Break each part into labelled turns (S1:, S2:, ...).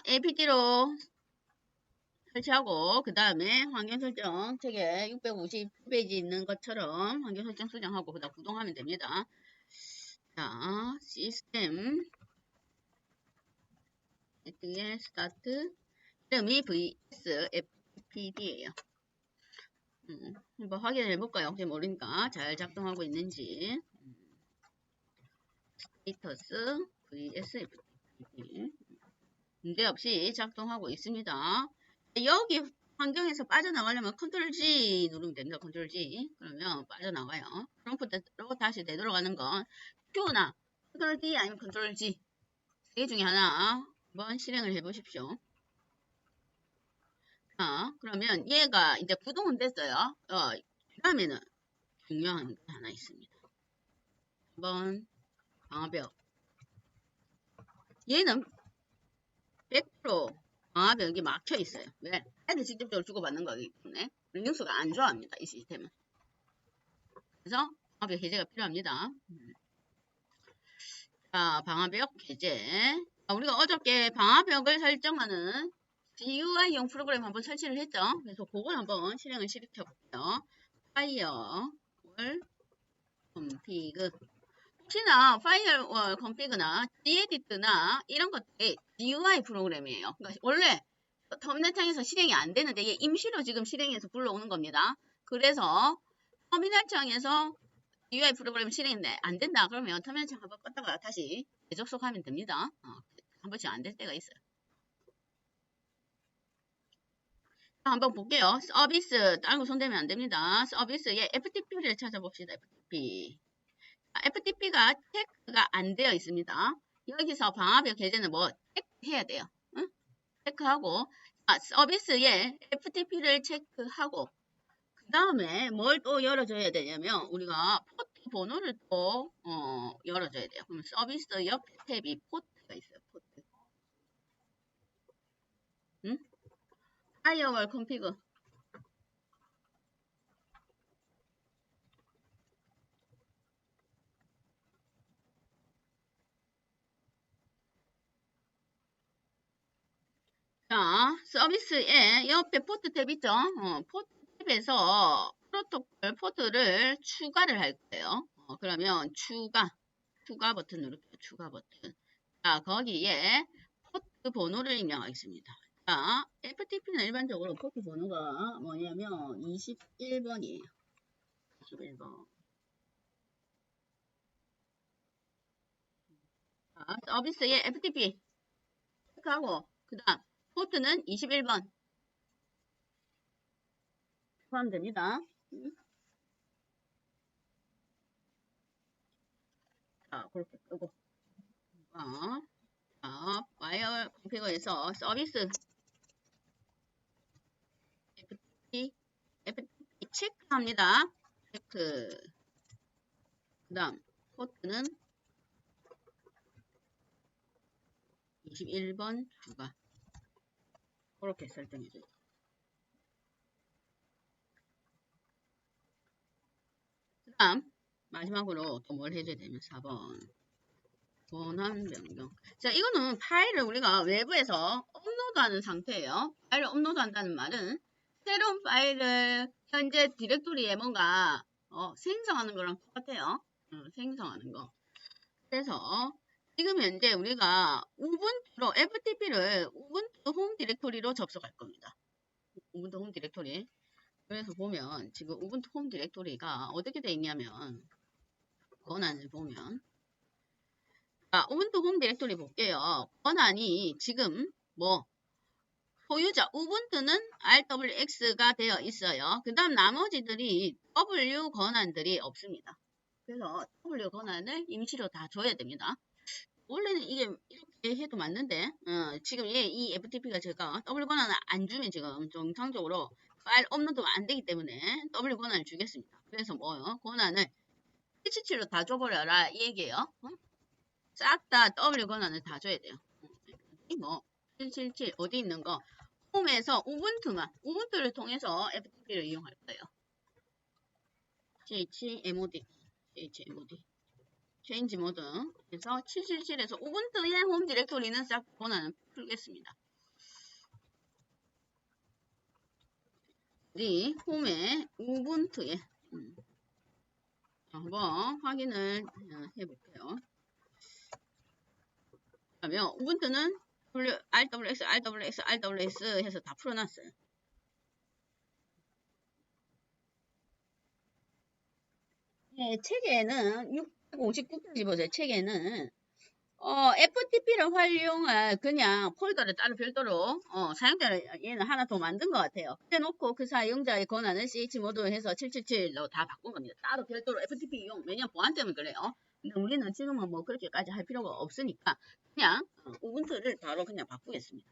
S1: APT로 설치하고 그 다음에 환경 설정 책에 650페이지 있는 것처럼 환경 설정 수정하고 그다음 구동하면 됩니다. 자, 시스템 스타트 이름이 VS FPD예요. 한번 확인해 볼까요? 혹시 모르니까 잘 작동하고 있는지. 스테이터스 VS FPD 문제없이 작동하고 있습니다. 여기 환경에서 빠져나가려면 컨트롤 G 누르면 됩니다. 컨트롤 G. 그러면 빠져나가요. 프롬프트로 다시 되돌아가는 건 Q나 컨트롤 D 아니면 컨트롤 G. 세 개 중에 하나 한번 실행을 해 보십시오. 자, 그러면 얘가 이제 구동은 됐어요. 그 다음에는 중요한 게 하나 있습니다. 한번 방화벽. 얘는 100% 방화벽이 막혀 있어요. 왜? 애들 직접적으로 주고받는 거기 때문에 능력수가 안 좋아합니다. 이 시스템은. 그래서 방화벽 해제가 필요합니다. 자, 방화벽 해제. 우리가 어저께 방화벽을 설정하는 GUI용 프로그램 한번 설치를 했죠. 그래서 그걸 한번 실행을 시켜 볼게요. 파이어월 컴피그. 혹시나 파이어월 컴피그나 Gedit나 이런 것들이 GUI 프로그램이에요. 그러니까 원래 터미널 창에서 실행이 안 되는데 이게 임시로 지금 실행해서 불러오는 겁니다. 그래서 터미널 창에서 GUI 프로그램 실행이 안 된다 그러면 터미널 창 한번 껐다가 다시 재접속하면 됩니다. 한 번씩 안 될 때가 있어요. 한번 볼게요. 서비스 다른 거 손대면 안 됩니다. 서비스에 FTP를 찾아봅시다. FTP. FTP가 체크가 안 되어 있습니다. 여기서 방화벽 해제는 뭐 체크해야 돼요. 응? 체크하고 서비스에 FTP를 체크하고 그 다음에 뭘 또 열어줘야 되냐면 우리가 포트 번호를 또 열어줘야 돼요. 그럼 서비스 옆에 탭이 포트가 있어요. 포트. 응? 파이어월 컴피그. 자, 서비스에 옆에 포트 탭 있죠? 포트 탭에서 프로토콜 포트를 추가를 할 거예요. 그러면 추가 버튼 누를게요. 추가 버튼. 자, 거기에 포트 번호를 입력하겠습니다. 자, FTP는 일반적으로 포트 번호가 뭐냐면 21번이에요. 21번. 자, 서비스에 FTP 체크하고 그 다음 포트는 21번 포함됩니다. 자, 그렇게 끄고 자, 와이어 컴피거에서 서비스 FTP 체크합니다. 체크. 그 다음 포트는 21번 추가. 그렇게 설정해줘요. 그 다음 마지막으로 또 뭘 해줘야 되면 4번 권한 변경. 자, 이거는 파일을 우리가 외부에서 업로드하는 상태예요. 파일을 업로드한다는 말은 새로운 파일을 현재 디렉토리에 뭔가 생성하는 거랑 똑같아요. 생성하는 거. 그래서 지금 현재 우리가 우분투로 FTP를 우분투 홈 디렉토리로 접속할 겁니다. 우분투 홈 디렉토리. 그래서 보면 지금 우분투 홈 디렉토리가 어떻게 되어 있냐면 권한을 보면 우분투 홈 디렉토리 볼게요. 권한이 지금 소유자 우분투는 RWX가 되어 있어요. 그 다음 나머지들이 W 권한들이 없습니다. 그래서 W 권한을 임시로 다 줘야 됩니다. 원래는 이게 이렇게 해도 맞는데 지금 이 FTP가 제가 W 권한을 안 주면 지금 정상적으로 파일 업로드가 안 되기 때문에 W 권한을 주겠습니다. 그래서 권한을 PC치로 다 줘버려라 이 얘기예요. 싹 다 W 권한을 다 줘야 돼요. 777 어디 있는 거 홈에서 우분투를 통해서 FTP를 이용할 거예요. chmod 체인지 모드 해서 777에서 우분투의 홈 디렉토리는 싹 권한을 풀겠습니다. 우리 홈에 우분투에 한번 확인을 해볼게요. 그러면 우분투는 RWX, RWX, RWX 해서 다 풀어놨어요. 네, 책에는 659페이지 보세요. 책에는 FTP를 활용할 그냥 폴더를 따로 별도로 사용자를 얘는 하나 더 만든 것 같아요. 해놓고 그 사용자의 권한을 CH 모드로 해서 777로 다 바꾼 겁니다. 따로 별도로 FTP 이용. 왜냐면 보안 때문에 그래요. 근데 우리는 지금은 뭐 그렇게까지 할 필요가 없으니까 그냥 우분투를 바로 그냥 바꾸겠습니다.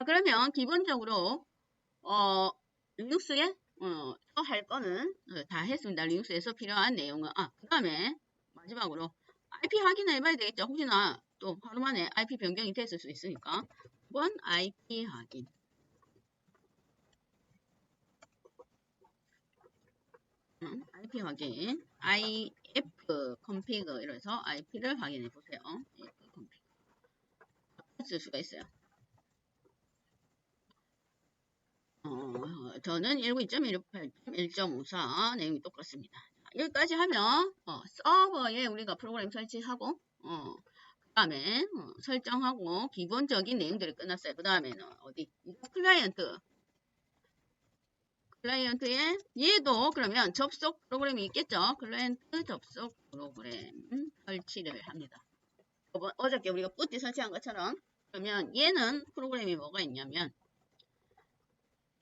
S1: 자, 그러면 기본적으로 리눅스에 할 거는 다 했습니다. 리눅스에서 필요한 내용은 그 다음에 마지막으로 IP 확인을 해봐야 되겠죠. 혹시나 또 하루 만에 IP 변경이 됐을 수 있으니까 한번 IP 확인. IP 확인. IF config 이래서 IP를 확인해 보세요. IF config. 쓸 수가 있어요. 저는 192.168.1.54 내용이 똑같습니다. 여기까지 하면 서버에 우리가 프로그램 설치하고 그 다음에 설정하고 기본적인 내용들이 끝났어요. 그 다음에는 어디 클라이언트에 얘도 그러면 접속 프로그램이 있겠죠. 클라이언트 접속 프로그램 설치를 합니다. 어저께 우리가 뿌띠 설치한 것처럼 그러면 얘는 프로그램이 뭐가 있냐면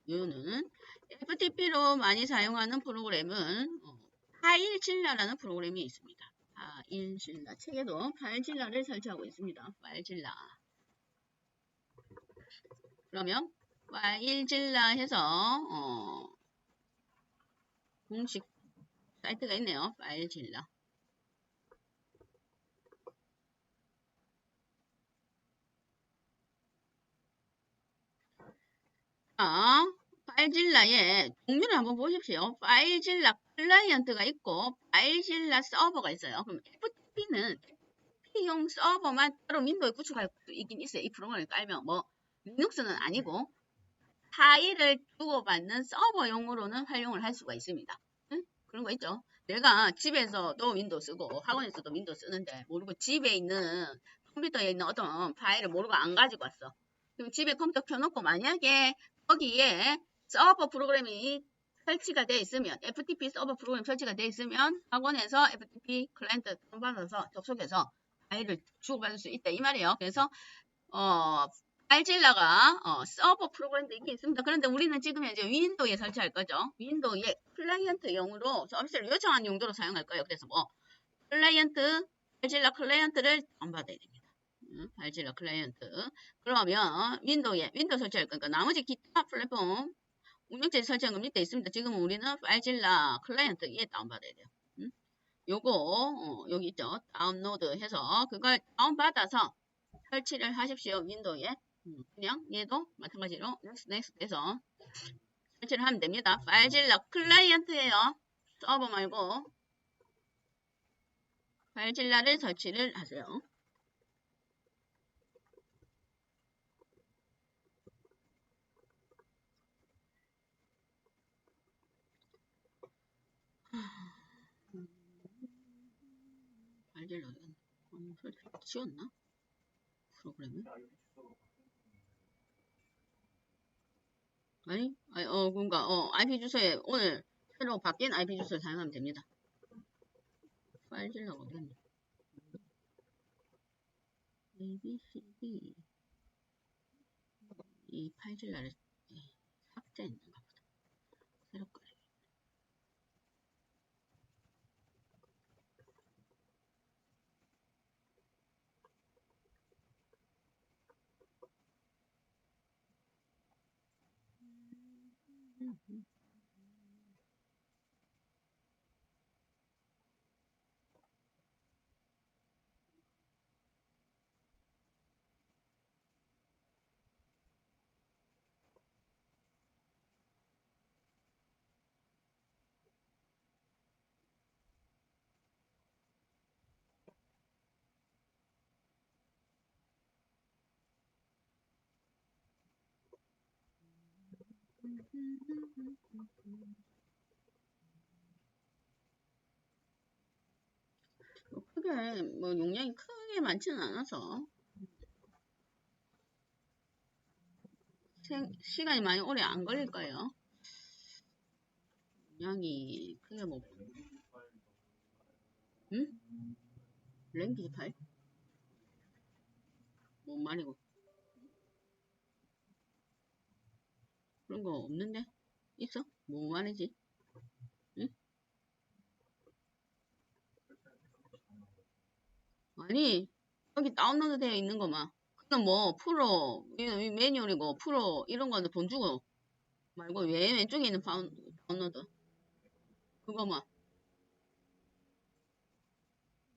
S1: 얘는 FTP로 많이 사용하는 프로그램은 파일질라라는 프로그램이 있습니다. 파일질라 책에도 파일질라를 설치하고 있습니다. 파일질라. 그러면 파일질라 해서 공식 사이트가 있네요. 파일질라. 파일질라의 종류를 한번 보십시오. 파일질라 클라이언트가 있고 파일질라 서버가 있어요. 그럼 FTP는 FTP용 서버만 따로 윈도우에 구축할 수 있긴 있어요. 이 프로그램을 깔면 뭐 리눅스는 아니고 파일을 주고받는 서버용으로는 활용을 할 수가 있습니다. 응? 그런 거 있죠. 내가 집에서도 윈도우 쓰고 학원에서도 윈도우 쓰는데 모르고 집에 있는 컴퓨터에 있는 어떤 파일을 모르고 안 가지고 왔어. 그럼 집에 컴퓨터 켜놓고 만약에 거기에 서버 프로그램이 설치가 되어 있으면 FTP 서버 프로그램 설치가 되어 있으면 학원에서 FTP 클라이언트 받아서 접속해서 파일을 주고받을 수 있다 이 말이에요. 그래서 파일질라가 서버 프로그램도 있긴 있습니다. 그런데 우리는 지금 현재 윈도우에 설치할 거죠. 윈도우에 클라이언트용으로 서비스를 요청하는 용도로 사용할 거예요. 그래서 뭐 클라이언트 파일질라 클라이언트를 다운받아야 됩니다. 파일질라 클라이언트. 그러면 윈도우에 윈도우 설치할 거니까 나머지 기타 플랫폼 운영체제 설치한 건 밑에 있습니다. 지금 우리는 파일질라 클라이언트에 다운받아야 돼요. 요거 여기 있죠. 다운로드 해서 그걸 다운받아서 설치를 하십시오. 윈도우에. 그냥 얘도 마찬가지로 next 해서 설치를 하면 됩니다. 파일질라 클라이언트예요. 서버 말고 파일질라를 설치를 하세요. 파일질라 설치 지웠나? 프로그램을? 그러니까 IP 주소에 오늘 새로 바뀐 IP 주소를 사용하면 됩니다. 파일질라가 어디였냐? ABCD 이 파일질라를 삭제했는가 보다. 새로 꺼내. 크게 뭐 용량이 크게 많지는 않아서 시간이 많이 오래 안 걸릴 거예요. 용량이 크게 뭐 응? 랭귀지 파일? 뭔 말이고 그런 거 없는데? 있어? 뭔 말이지? 응? 아니 여기 다운로드 되어 있는 거만 그냥 뭐 프로 매뉴얼이고 프로 이런 거는 돈 주고 말고 왜 왼쪽에 있는 다운로드 그거만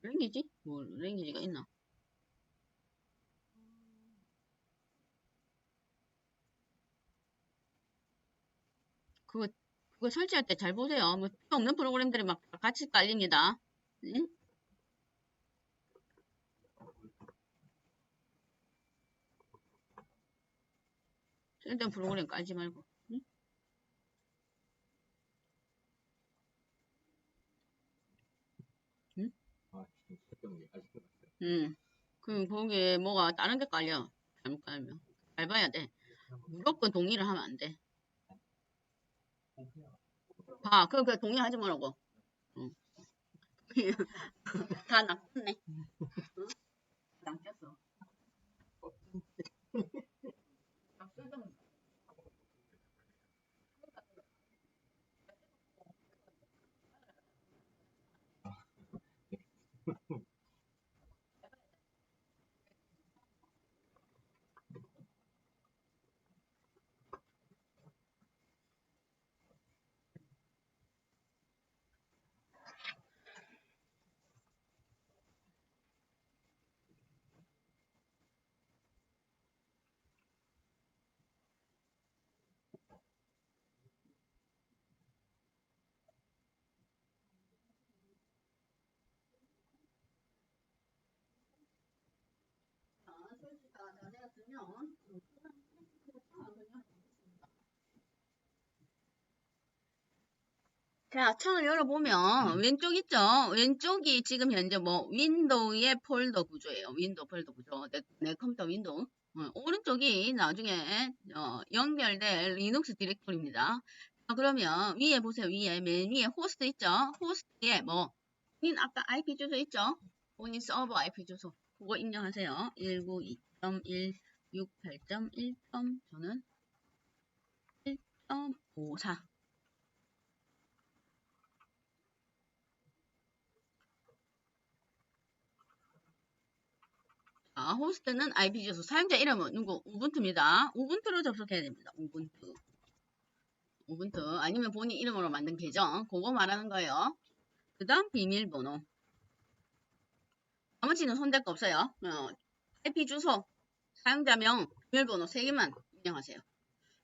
S1: 랭귀지? 뭐 랭귀지가 있나? 그거 그거 설치할 때 잘 보세요. 뭐 필요 없는 프로그램들이 막 같이 깔립니다. 응? 쓸데없는 프로그램 깔지 말고. 응? 응? 응. 그 거기에 뭐가 다른 게 깔려. 잘못 깔면. 잘 봐야 돼. 무조건 동의를 하면 안 돼. 봐. 그 동의하지 말라고. 응. 다 낚였네. 응? 낚였어. 자, 창을 열어보면 왼쪽 있죠? 왼쪽이 지금 현재 뭐 윈도우의 폴더 구조예요. 윈도우 폴더 구조. 내 컴퓨터 윈도우. 오른쪽이 나중에 연결될 리눅스 디렉토리입니다. 자, 그러면 위에 보세요. 위에 맨 위에 호스트 있죠? 호스트에 뭐 본인 아까 IP 주소 있죠? 본인 서버 IP 주소. 그거 입력하세요. 192.168.1. 저는 1.54. 호스트는 IP 주소, 사용자 이름은 누구? 우분투입니다. 우분투로 접속해야 됩니다. 우분투. 아니면 본인 이름으로 만든 계정. 그거 말하는 거예요. 그 다음 비밀번호. 나머지는 손댈 거 없어요. IP 주소, 사용자명, 비밀번호 3개만 입력하세요.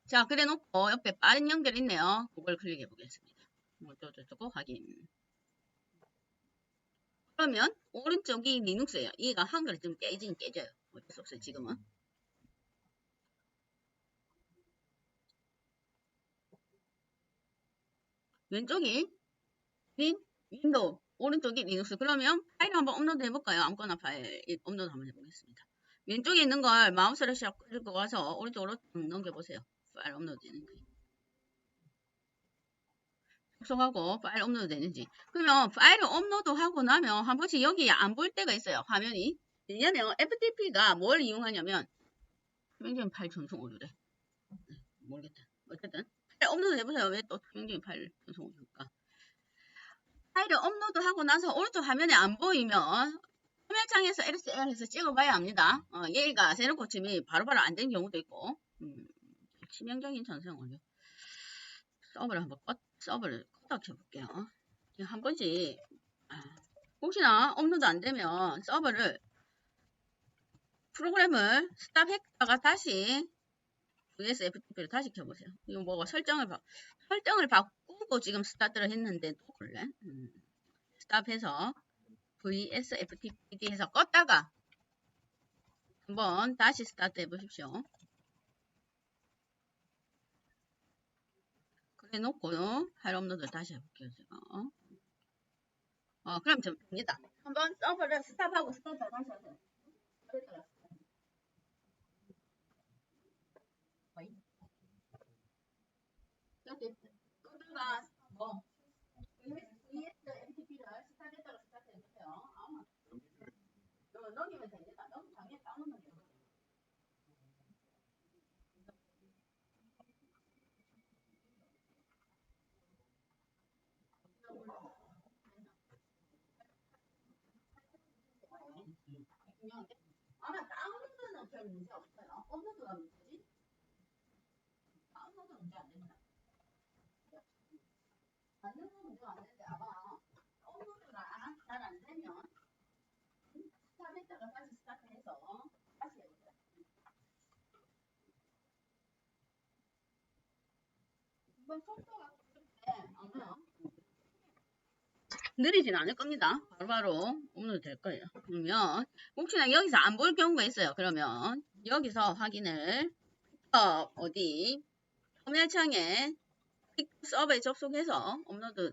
S1: 자, 그래 놓고 옆에 빠른 연결 있네요. 그걸 클릭해 보겠습니다. 어쩌고 확인. 그러면 오른쪽이 리눅스예요. 얘가 한글이 좀 깨지긴 깨져요. 어쩔 수 없어요. 지금은. 왼쪽이 윈도우, 오른쪽이 리눅스. 그러면 파일을 한번 업로드 해볼까요? 아무거나 파일 업로드 한번 해보겠습니다. 왼쪽에 있는 걸 마우스를 샥 끌고 가서 오른쪽으로 넘겨보세요. 파일 업로드 되는지. 접속하고 파일 업로드 되는지. 그러면 파일을 업로드하고 나면 한 번씩 여기 안 보일 때가 있어요. 화면이. 왜냐면 FTP가 뭘 이용하냐면 투명적인 파일 전송 오류래. 모르겠다. 어쨌든 파일 업로드 해보세요. 왜 또 투명적인 파일 전송 오류일까? 파일을 업로드하고 나서 오른쪽 화면에 안 보이면 화면창에서 LCL 해서 찍어봐야 합니다. 얘가 새로 고침이 바로바로 안 되는 경우도 있고 치명적인 전송 오류. 서버를 껐다 켜볼게요. 한 번씩 혹시나 업로드 안 되면 서버를 프로그램을 스탑했다가 다시 VSFTP를 다시 켜보세요. 이거 뭐가 설정을 바꾸고 지금 스타트를 했는데 또 그래. 스탑해서 VSFTP 해서 껐다가 한번 다시 스타트 해보십시오. 해놓고 파일 업로드 다시 해볼게요. 제가. 그럼 좀 됩니다. 한번 서버를 스탑하고 스타트 다시 하세요. 끄다가 뭐 VS MTP를 스타트했다가 스타트 해주세요. 넘기면 됩니다. 너무 당연히 다운로드 돼요. 아마 다운로드는 별 문제 없어요. 업로드가 문제지? 다운로드 문제 안 됩니다. 다운로드 문제가 안 되는데 아마 업로드가 잘 안 되면 스타트했다가 다시 스타트해서 다시 해보세요. 이번 속도가 그렇게 아마 느리진 않을 겁니다. 바로바로 업로드 될 거예요. 그러면 혹시나 여기서 안 볼 경우가 있어요. 그러면 여기서 확인을 어디 화면창에 서버에 접속해서 업로드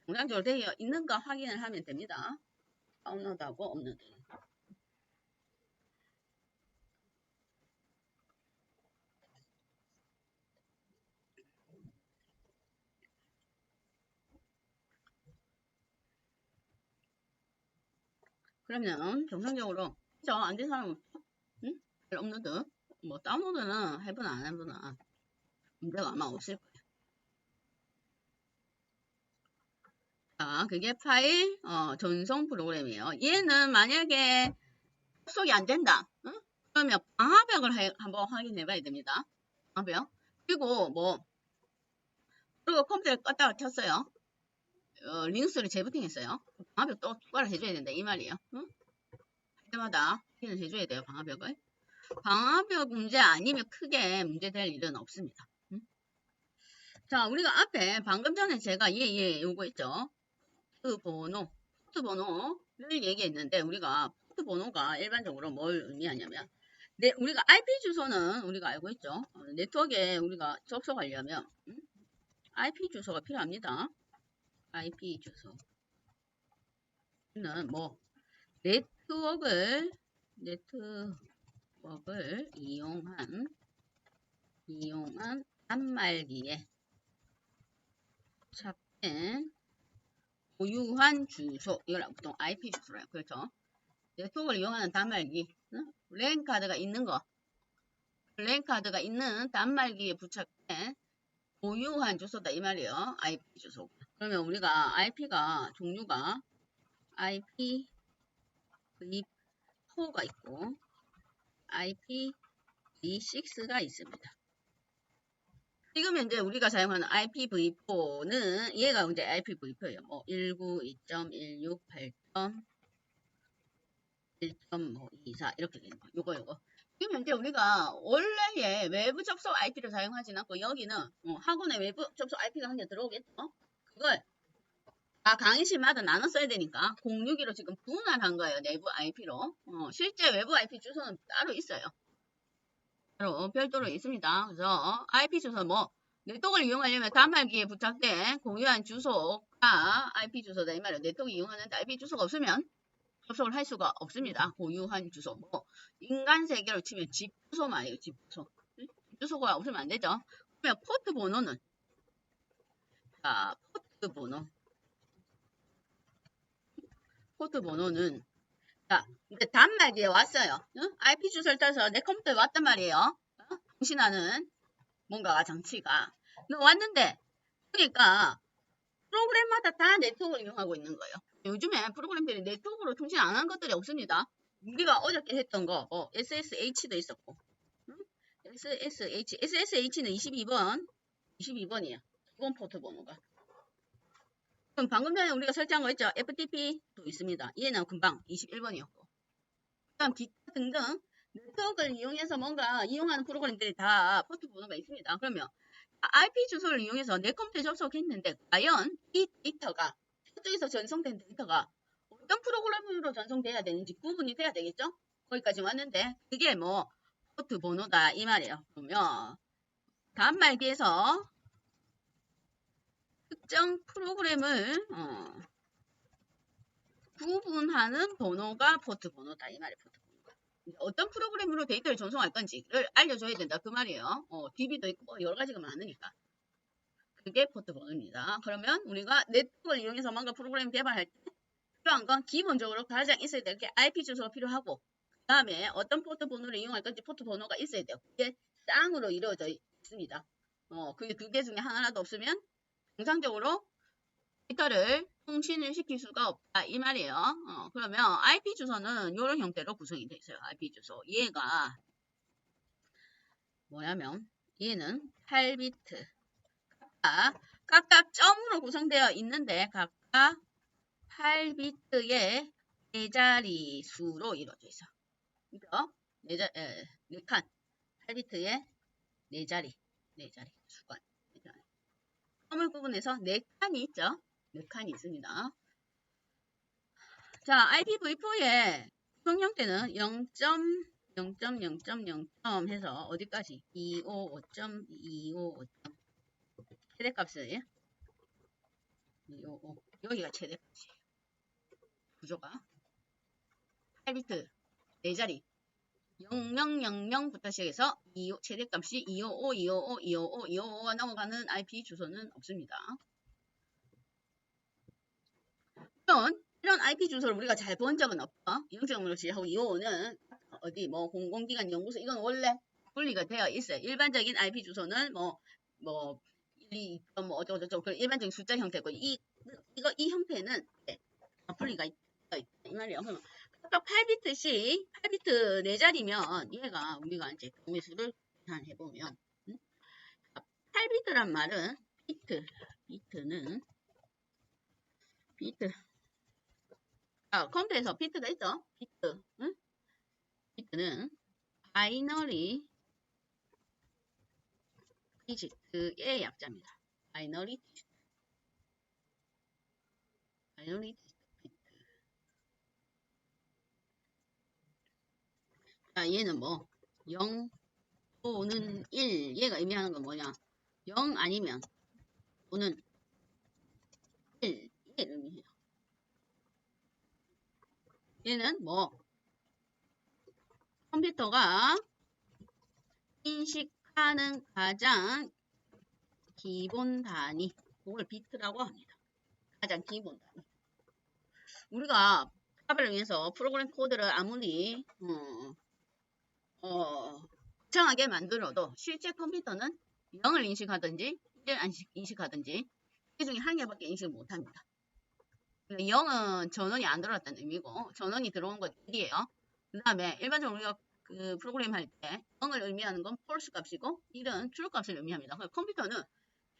S1: 정상적으로 되어 있는가 확인을 하면 됩니다. 다운로드하고 업로드. 그러면 정상적으로 안 된 사람은 응? 업로드 뭐 다운로드는 해보나 안 해보나 문제가 아마 없을 거예요. 자, 그게 파일 전송 프로그램이에요. 얘는 만약에 접속이 안 된다. 응? 그러면 방화벽을 한번 확인해 봐야 됩니다. 방화벽. 그리고 그리고 컴퓨터를 껐다가 켰어요. 리눅스를 재부팅했어요. 방화벽 또 추가를 해줘야 된다 이 말이에요. 응? 할 때마다 확인을 해줘야 돼요. 방화벽을. 방화벽 문제 아니면 크게 문제될 일은 없습니다. 응? 자, 우리가 앞에 방금 전에 제가 요거 있죠. 포트 번호를 얘기했는데 우리가 포트 번호가 일반적으로 뭘 의미하냐면 우리가 IP 주소는 우리가 알고 있죠. 네트워크에 우리가 접속하려면 IP 주소가 필요합니다. IP 주소는 네트워크를 이용한 단말기에 부착된 고유한 주소, 이걸 보통 IP 주소로 해요. 그렇죠? 네트워크를 이용하는 단말기, 랜 카드가 있는 거, 랜 카드가 있는 단말기에 부착된 고유한 주소다 이 말이에요. IP 주소. 그러면 우리가 IP가 종류가 IPv4가 있고 IPv6가 있습니다. 지금 현재 우리가 사용하는 IPv4는 얘가 이제 IPv4예요. 192.168.1.24 이렇게 되는 거. 요거. 지금 현재 우리가 원래의 외부 접속 IP를 사용하진 않고 여기는 학원의 외부 접속 IP가 한 개 들어오겠죠. 그걸 강의실마다 나눠 써야 되니까 062로 지금 분할한 거예요. 내부 IP로. 실제 외부 IP 주소는 따로 있어요. 따로 별도로 있습니다. 그래서 IP 주소 네트워크를 이용하려면 단말기에 부착된 공유한 주소가 IP 주소다 이 말이에요. 네트워크 이용하는데 IP 주소가 없으면 접속을 할 수가 없습니다. 고유한 주소. 인간 세계로 치면 집 주소 말이에요. 집 주소. 집 주소가 없으면 안 되죠. 그러면 포트 번호는 포트 번호는 이제 단말기에 왔어요. IP 주소를 따서 내 컴퓨터에 왔단 말이에요. 통신하는 뭔가 장치가 왔는데 그러니까 프로그램마다 다 네트워크를 이용하고 있는 거예요. 요즘에 프로그램들이 네트워크로 통신 안 한 것들이 없습니다. 우리가 어저께 했던 거 SSH도 있었고 SSH는 22번이에요. 기본 포트 번호가. 그럼 방금 전에 우리가 설정한 거 있죠? FTP도 있습니다. 얘는 금방 21번이었고. 그다음 기타 등등 네트워크를 이용해서 뭔가 이용하는 프로그램들이 다 포트 번호가 있습니다. 그러면 IP 주소를 이용해서 내 컴퓨터에 접속했는데 과연 이 데이터가 저쪽에서 전송된 데이터가 어떤 프로그램으로 전송돼야 되는지 구분이 돼야 되겠죠? 거기까지 왔는데 그게 포트 번호다 이 말이에요. 그러면 단말기에서 특정 프로그램을 구분하는 번호가 포트 번호다. 이 말이에요. 포트 번호가. 어떤 프로그램으로 데이터를 전송할 건지를 알려줘야 된다. 그 말이에요. DB도 있고 뭐 여러 가지가 많으니까. 그게 포트 번호입니다. 그러면 우리가 네트워크를 이용해서 뭔가 프로그램 개발할 때 필요한 건 기본적으로 가장 있어야 될 게 IP 주소가 필요하고 그 다음에 어떤 포트 번호를 이용할 건지 포트 번호가 있어야 돼요. 그게 쌍으로 이루어져 있습니다. 그게 두 개 중에 하나라도 없으면 정상적으로 데이터를 통신을 시킬 수가 없다 이 말이에요. 그러면 IP 주소는 이런 형태로 구성이 되어 있어요. IP 주소 얘가 뭐냐면 얘는 8비트 각각 점으로 구성되어 있는데 각각 8비트의 4자리 수로 이루어져 있어. 그죠? 4칸 8비트의 4자리 수간 점을 구분해서 4칸이 있죠. 4칸이 있습니다. 자, IPv4의 구성 형태는 0.0.0.0 해서 어디까지? 255.255. 최대값을 255. 여기가 최대값이에요. 구조가 8비트 4자리 0000부터 시작해서 최대값이 255, 255, 255, 255가 넘어가는 IP 주소는 없습니다. 이런 IP 주소를 우리가 잘 본 적은 없죠. 0.0으로 시작하고 255는 어디 뭐 공공기관 연구소 이건 원래 분리가 되어 있어요. 일반적인 IP 주소는 뭐 1, 2, 뭐 어쩌고저쩌고 일반적인 숫자 형태고 이 형태는 분리가 있다 이 말이에요. 그러면 각각 8비트씩 8비트 4자리면 얘가 우리가 이제 경우의 수를 계산해 보면 8비트란 말은 비트는 컴퓨터에서 비트가 있죠. 비트는 바이너리 디지트의 약자입니다. 바이너리 디지트. 자, 얘는 뭐 0 또는 1 얘가 의미하는 건 뭐냐? 0 아니면 또는 1 이게 의미해요. 얘는 뭐 컴퓨터가 인식하는 가장 기본 단위 그걸 비트라고 합니다. 가장 기본 단위. 우리가 사업을 위해서 프로그램 코드를 아무리 거창하게 만들어도 실제 컴퓨터는 0을 인식하든지 1을 인식하든지 그 중에 한 개밖에 인식을 못합니다. 0은 전원이 안 들어왔다는 의미고 전원이 들어온 건 1이에요. 그 다음에 일반적으로 우리가 그 프로그램 할 때 0을 의미하는 건 폴스 값이고 1은 트루 값을 의미합니다. 컴퓨터는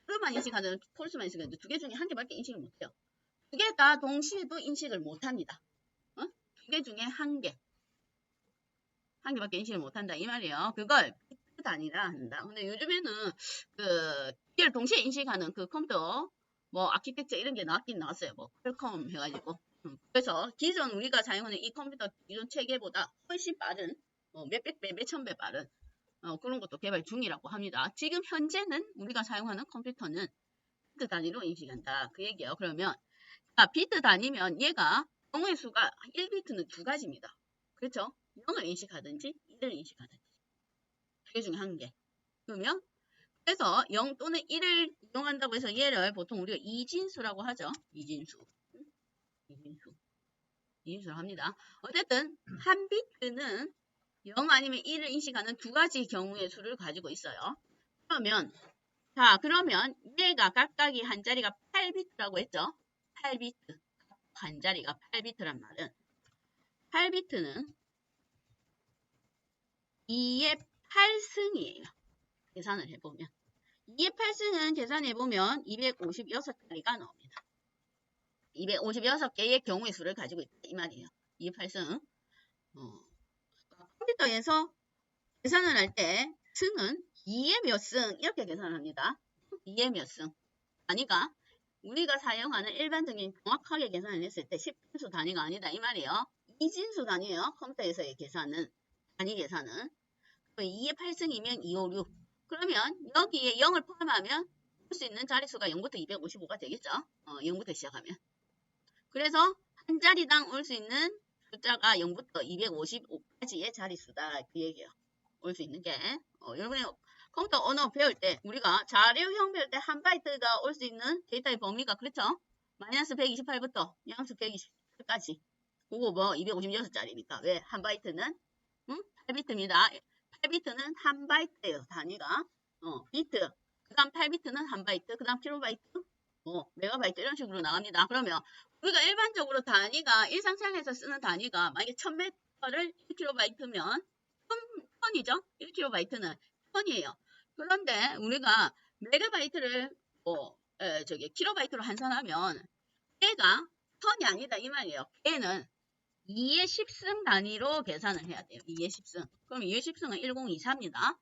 S1: 트루만 인식하든 폴스만 인식하든 두 개 중에 한 개밖에 인식을 못해요. 두 개 다 동시에도 인식을 못합니다. 두 개 중에 한 개밖에 인식을 못한다 이 말이에요. 그걸 비트 단위라 한다. 근데 요즘에는 이걸 동시에 인식하는 그 컴퓨터 뭐 아키텍처 이런 게 나왔긴 나왔어요. 뭐 퀄컴 해가지고. 그래서 기존 우리가 사용하는 이 컴퓨터 기존 체계보다 훨씬 빠른 몇백 배, 몇천 배 빠른 그런 것도 개발 중이라고 합니다. 지금 현재는 우리가 사용하는 컴퓨터는 비트 단위로 인식한다. 그 얘기예요. 그러면 비트 단위면 얘가 경우의 수가 1비트는 두 가지입니다. 그렇죠? 0을 인식하든지 1을 인식하든지 두 개 중에 한 개. 그러면 그래서 0 또는 1을 이용한다고 해서 얘를 보통 우리가 이진수라고 하죠. 이진수를 합니다. 어쨌든 한 비트는 0 아니면 1을 인식하는 두 가지 경우의 수를 가지고 있어요. 그러면 얘가 각각이 한 자리가 8비트라고 했죠. 8비트. 한 자리가 8비트란 말은 8비트는 2의 8승이에요. 계산을 해보면 2의 8승은 계산해보면 256자리가 나옵니다. 256개의 경우의 수를 가지고 있다 이 말이에요. 2의 8승 컴퓨터에서 계산을 할 때 승은 2의 몇 승 이렇게 계산을 합니다. 2의 몇 승 단위가 우리가 사용하는 일반적인 정확하게 계산을 했을 때 10진수 단위가 아니다 이 말이에요. 이진수 단위예요. 컴퓨터에서의 계산은 단위 계산은 2의 8승이면 256 그러면 여기에 0을 포함하면 올 수 있는 자릿수가 0부터 255가 되겠죠. 0부터 시작하면. 그래서 한 자리당 올 수 있는 숫자가 0부터 255까지의 자릿수다. 그 얘기예요. 올 수 있는 게. 여러분이 컴퓨터 언어 배울 때 우리가 자료형 배울 때 한 바이트가 올 수 있는 데이터의 범위가 그렇죠. 마이너스 128부터 양수 128까지. 그거 뭐 256짜리니까. 왜? 한 바이트는 8비트입니다. 8비트는 한 바이트예요. 단위가. 비트. 그 다음 8비트는 한 바이트. 그 다음 킬로바이트. 메가바이트 이런 식으로 나갑니다. 그러면 우리가 일반적으로 단위가 일상생활에서 쓰는 단위가 만약에 1000m를 1kb면 1000이죠? 1kb는 1000이에요. 그런데 우리가 메가바이트를 킬로바이트로 환산하면 걔가 1000이 아니다 이 말이에요. 걔는 2의 10승 단위로 계산을 해야 돼요. 2의 10승. 그럼 2의 10승은 1024입니다.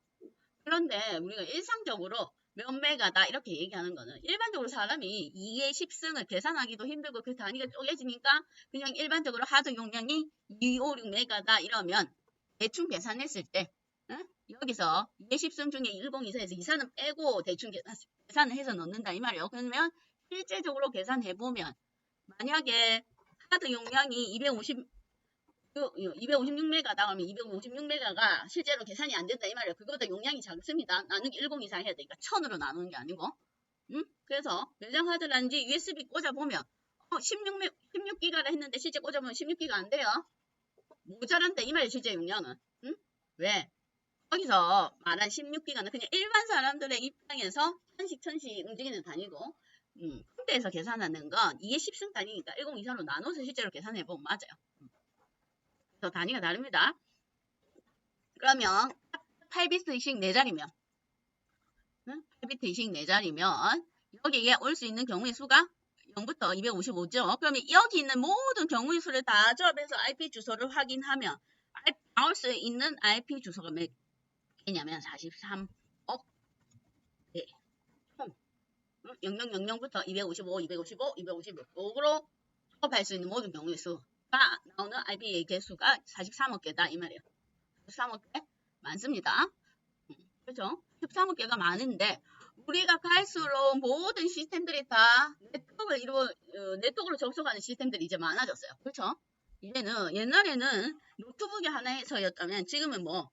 S1: 그런데 우리가 일상적으로 몇 메가다 이렇게 얘기하는 거는 일반적으로 사람이 2의 10승을 계산하기도 힘들고 그 단위가 쪼개지니까 그냥 일반적으로 하드 용량이 256메가다 이러면 대충 계산했을 때 여기서 2의 10승 중에 1024에서 2사는 빼고 대충 계산을 해서 넣는다 이 말이에요. 그러면 실제적으로 계산해보면 만약에 하드 용량이 256메가다 하면 256메가가 실제로 계산이 안 된다 이 말이에요. 그거보다 용량이 작습니다. 나누기 1024 해야 되니까 1000으로 나누는 게 아니고. 그래서 매장 하드라든지 USB 꽂아보면 16기가라 했는데 실제 꽂아보면 16기가 안 돼요. 모자란다 이 말이에요. 실제 용량은. 왜? 거기서 말한 16기가는 그냥 일반 사람들의 입장에서 천씩 움직이는 단위고 컴퓨터에서 계산하는 건 2의 10승 단위니까 1024로 나눠서 실제로 계산해보면 맞아요. 그래서 단위가 다릅니다. 그러면 8비트씩 4자리면 8비트씩 4자리면 여기에 올 수 있는 경우의 수가 0부터 255죠. 그러면 여기 있는 모든 경우의 수를 다 조합해서 IP 주소를 확인하면 나올 수 있는 IP 주소가 몇 개냐면 43억 개. 0000부터 255, 256으로 조합할 수 있는 모든 경우의 수가 나오는 IP의 개수가 43억 개다 이 말이에요. 13억 개 많습니다. 그렇죠? 13억 개가 많은데 우리가 갈수록 모든 시스템들이 다 네트워크로 접속하는 시스템들이 이제 많아졌어요. 그렇죠? 이제는 옛날에는 노트북이 하나에서였다면 지금은 뭐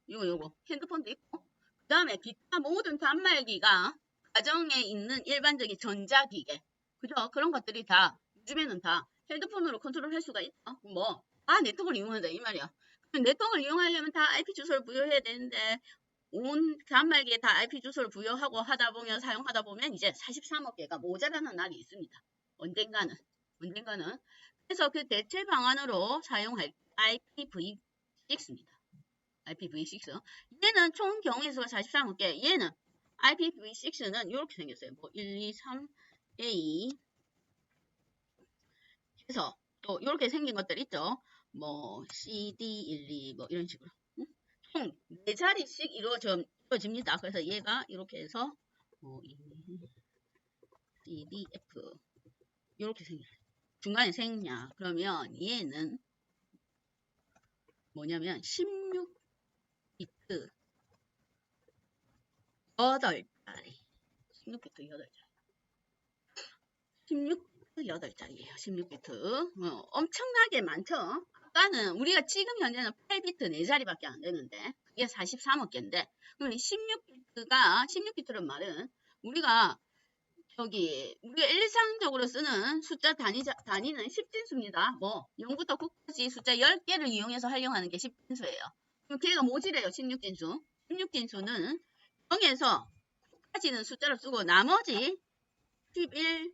S1: 요거 핸드폰도 있고 그 다음에 기타 모든 단말기가 가정에 있는 일반적인 전자기계 그죠? 그런 것들이 다 요즘에는 다 핸드폰으로 컨트롤할 수가 있죠. 뭐 다 네트워크를 이용한다 이 말이야. 네트워크를 이용하려면 다 IP 주소를 부여해야 되는데 온 단말기에 다 IP 주소를 부여하고 사용하다 보면 이제 43억 개가 모자라는 날이 있습니다. 언젠가는. 그래서 그 대체 방안으로 사용할 IPv6입니다. IPv6. 얘는 총 경우의 수가 43억 개. 얘는 IPv6는 이렇게 생겼어요. 뭐 1, 2, 3, A 해서 또 이렇게 생긴 것들 있죠. 뭐 CD, 1, 2 뭐 이런 식으로. 총 4자리씩 이루어집니다. 그래서 얘가 이렇게 해서 C, D, F 이렇게 생겨요. 중간에 생냐 그러면 얘는 뭐냐면 16비트 8자리 16비트 8자리 16비트 8자리예요. 16비트 엄청나게 많죠. 아까는 우리가 지금 현재는 8비트 4자리밖에 안 되는데 그게 43억 개인데 그럼 16비트란 말은 우리가 일상적으로 쓰는 숫자 단위는 10진수입니다. 뭐 0부터 9까지 숫자 10개를 이용해서 활용하는 게 10진수예요. 그럼 걔가 뭐지래요? 16진수. 16진수는 0에서 9까지는 숫자를 쓰고 나머지 11,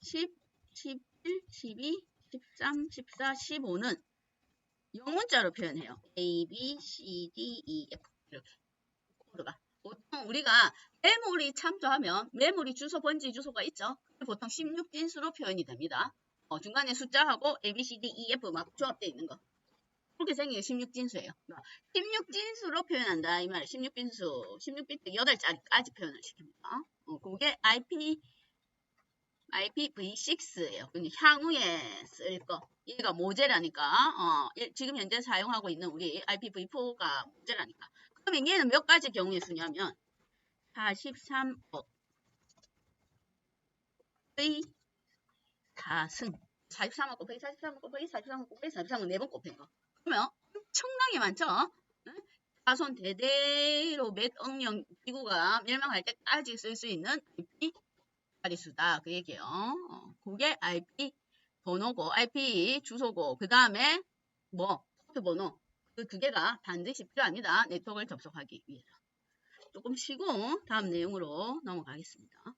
S1: 10, 11, 12, 13, 14, 15는 영문자로 표현해요. A, B, C, D, E, F 이렇게 코드가. 보통 우리가 메모리 참조하면 메모리 주소, 번지 주소가 있죠. 보통 16진수로 표현이 됩니다. 중간에 숫자하고 A, B, C, D, E, F 막 조합되어 있는 거. 그렇게 생긴 게 16진수예요. 16진수로 표현한다. 이 말이에요. 16비트 8자리까지 표현을 시킵니다. 그게 IPv6예요. 향후에 쓸 거. 얘가 모자라니까. 지금 현재 사용하고 있는 우리 IPv4가 모자라니까. 그러면 얘는 몇 가지 경우의 수냐면 43억 4승 43을 곱하기 43을 곱하기 43을 곱하기 43을 4번 곱한 거. 그러면 엄청나게 많죠? 자손 대대로 몇 억령 지구가 멸망할 때까지 쓸 수 있는 IP 자릿수다. 그 얘기예요. 그게 IP 번호고, IP 주소고, 그 다음에 뭐 포트 번호. 두 개가 반드시 필요합니다. 네트워크를 접속하기 위해서. 조금 쉬고 다음 내용으로 넘어가겠습니다.